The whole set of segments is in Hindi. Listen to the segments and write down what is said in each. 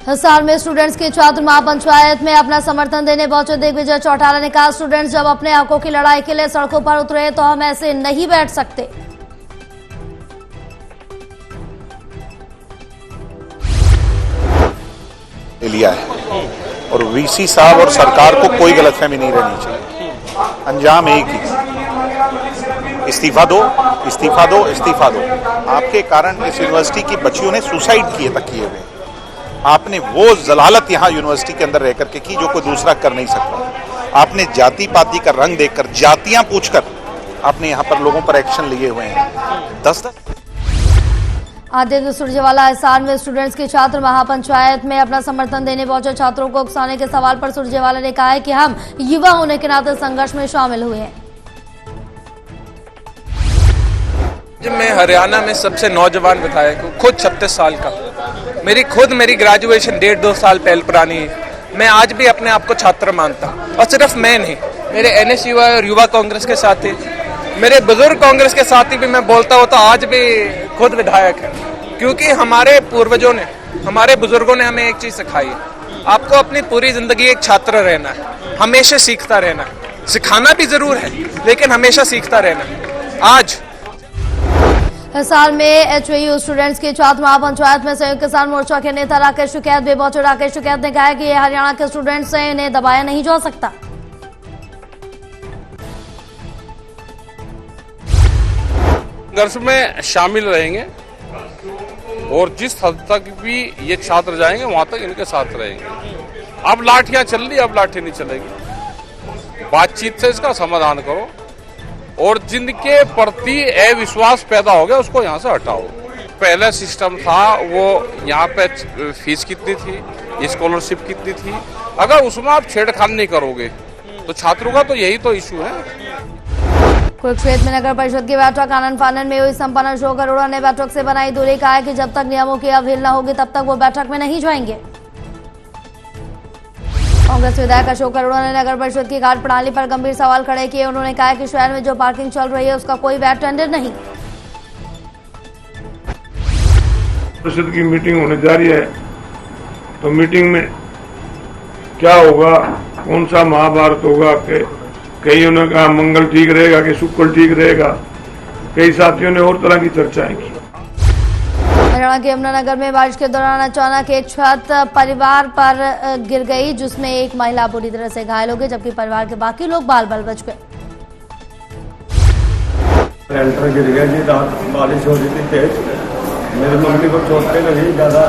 हिसार में स्टूडेंट्स की छात्र महापंचायत में अपना समर्थन देने पहुंचे दिग्विजय चौटाला ने कहा, स्टूडेंट्स जब अपने हकों की लड़ाई के लिए सड़कों पर उतरे तो हम ऐसे नहीं बैठ सकते। लिया है और वीसी साहब और सरकार को कोई गलतफहमी नहीं रहनी चाहिए। अंजाम एक ही, इस्तीफा दो, इस्तीफा दो, इस्तीफा दो। आपके कारण इस यूनिवर्सिटी की बच्चियों ने सुसाइड किए तक किए हुए। आपने वो जलालत यहाँ यूनिवर्सिटी के अंदर रह करके की जो कोई दूसरा कर नहीं सकता। आपने जाति पाति का रंग देखकर, जातियां पूछकर आपने यहाँ पर लोगों पर एक्शन लिए हुए हैं। 10-10 आदित्य सुरजेवाला हिसार में स्टूडेंट्स की छात्र महापंचायत में अपना समर्थन देने पहुंचे छात्रों को उकसाने के सवाल पर सुरजेवाला ने कहा है कि हम युवा होने के नाते संघर्ष में शामिल हुए हैं। मैं हरियाणा में सबसे नौजवान विधायक हूँ, खुद 36 साल का। मेरी ग्रेजुएशन 1.5-2 साल पहले पुरानी है। मैं आज भी अपने आप को छात्र मानता हूँ और सिर्फ मैं नहीं, मेरे एनएसयूआई और युवा कांग्रेस के साथी, मेरे बुजुर्ग कांग्रेस के साथी भी मैं बोलता हूँ तो आज भी खुद विधायक है, क्योंकि हमारे पूर्वजों ने, हमारे बुजुर्गों ने हमें एक चीज सिखाई है, आपको अपनी पूरी जिंदगी एक छात्र रहना है, हमेशा सीखता रहना है। सिखाना भी जरूर है लेकिन हमेशा सीखता रहना है। आज हिसार में एचयूयू स्टूडेंट्स की छात्र महापंचायत में संयुक्त किसान मोर्चा के नेता राकेश टिकैत भी पहुंचे। राकेश टिकैत ने कहा कि ये हरियाणा के स्टूडेंट्स हैं, इन्हें दबाया नहीं जा सकता। संघर्ष में शामिल रहेंगे और जिस हद तक भी ये छात्र जाएंगे वहां तक इनके साथ रहेंगे। अब लाठियां चल रही, अब लाठी नहीं चलेगी। बातचीत से इसका समाधान करो और जिनके प्रति अविश्वास पैदा हो गया उसको यहाँ से हटाओ। पहला सिस्टम था वो यहाँ पे फीस कितनी थी, स्कॉलरशिप कितनी थी, अगर उसमें आप छेड़खानी नहीं करोगे तो छात्रों का तो यही तो इशू है। कुरुक्षेत्र में नगर परिषद की बैठक आनन फानन में हुई संपन्न। अशोक अरोड़ा ने बैठक से बनाई दूरी, कहा है कि जब तक नियमों की अवहेलना होगी तब तक वो बैठक में नहीं जाएंगे। कांग्रेस विधायक अशोक अरोड़ा ने नगर परिषद की कार्य प्रणाली पर गंभीर सवाल खड़े किए। उन्होंने कहा कि शहर में जो पार्किंग चल रही है उसका कोई वैट टेंडर नहीं। परिषद की मीटिंग होने जा रही है तो मीटिंग में क्या होगा, कौन सा महाभारत होगा, कईयों ने कहा मंगल ठीक रहेगा कि शुक्र ठीक रहेगा, कई साथियों ने और तरह की चर्चाएं की। हरियाणा के यमुनानगर में बारिश के दौरान अचानक एक छत परिवार पर गिर गई, जिसमें एक महिला बुरी तरह से घायल हो गई, जबकि परिवार के बाकी लोग बाल बाल बच गए। लेंटर गिर गया जी, रात बारिश हो रही थी तेज, मेरी मम्मी को चोट लगी ज्यादा,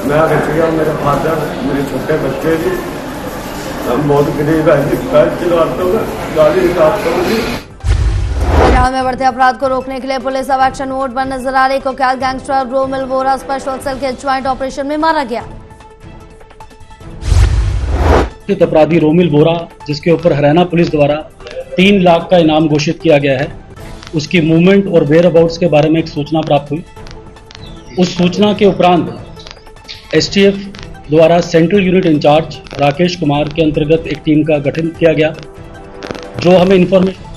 मैं बच गया, मेरे फादर, मेरे छोटे बच्चे भी, हम बहुत गरीब है, गाड़ी हरियाणा में बढ़ते अपराध को रोकने के लिए पुलिस अब एक्शन मोड पर नजर आ रही। कुख्यात गैंगस्टर रोमिल बोरा स्पेशल सेल के ज्वाइंट ऑपरेशन में मारा गया। अपराधी रोमिल बोरा, जिसके ऊपर हरियाणा पुलिस द्वारा 3 लाख का इनाम घोषित किया गया है, उसकी मूवमेंट और वेयर अबाउट्स के बारे में एक सूचना प्राप्त हुई। उस सूचना के उपरांत एसटीएफ द्वारा central unit incharge Rakesh Kumar के अंतर्गत एक टीम का गठन किया गया, जो हमें इंफॉर्मेशन।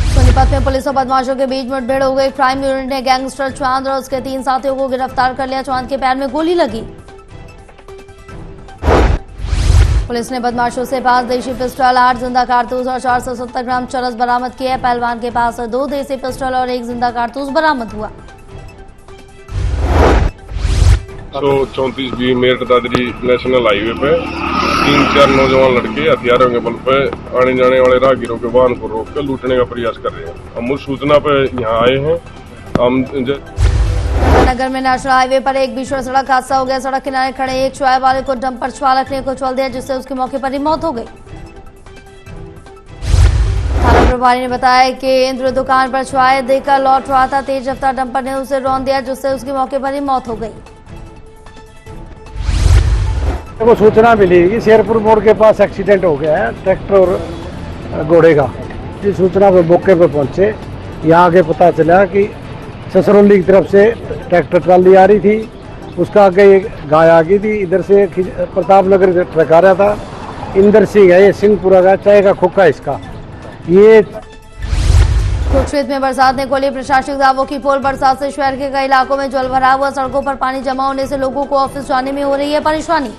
सोनीपत में पुलिस और बदमाशों के बीच मुठभेड़ हो गई। क्राइम यूनिट ने गैंगस्टर चांद और उसके 3 साथियों को गिरफ्तार कर लिया। चांद के पैर में गोली लगी। पुलिस ने बदमाशों से 5 देशी पिस्टल, 8 जिंदा कारतूस और 470 ग्राम चरस बरामद किए। पहलवान के पास 2 देसी पिस्टल और 1 जिंदा कारतूस बरामद हुआ। तो 34B Meerut Dadri national highway पे 3-4 नौजवान लड़के हथियारों के बल पे आने जाने वाले राहगीरों के वाहन को रोक कर लूटने का प्रयास कर रहे हैं। हम उस सूचना पे यहाँ आए हैं। हम नगर में नेशनल हाईवे पर एक भीषण सड़क हादसा हो गया। सड़क किनारे खड़े एक चाय वाले को डंपर चालक ने कुचल दिया, जिससे उसकी मौके पर ही मौत हो गई। थाना प्रभारी ने बताया कि इंद्र दुकान पर चाय देकर लौट रहा था, तेज रफ्तार डंपर ने उसे रौंद दिया, जिससे उसकी मौके पर ही मौत हो गई। वो सूचना मिली कि शेरपुर मोड़ के पास एक्सीडेंट हो गया है ट्रैक्टर और घोड़े का। जिस सूचना पर मौके पर पहुंचे, यहाँ आगे पता चला कि ससरौली की तरफ से ट्रैक्टर ट्राली आ रही थी, उसका आगे एक गाय आ गई थी। इधर से प्रताप नगर ट्रक आ रहा था, इंदर सिंह है, ये सिंहपुरा का चाय का खोखा इसका। ये कुरुक्षेत्र में बरसात ने खोली प्रशासनिक दावों की पोल। बरसात से शहर के कई इलाकों में जल भरा हुआ, सड़कों पर पानी जमा होने से लोगों को ऑफिस जाने में हो रही है परेशानी।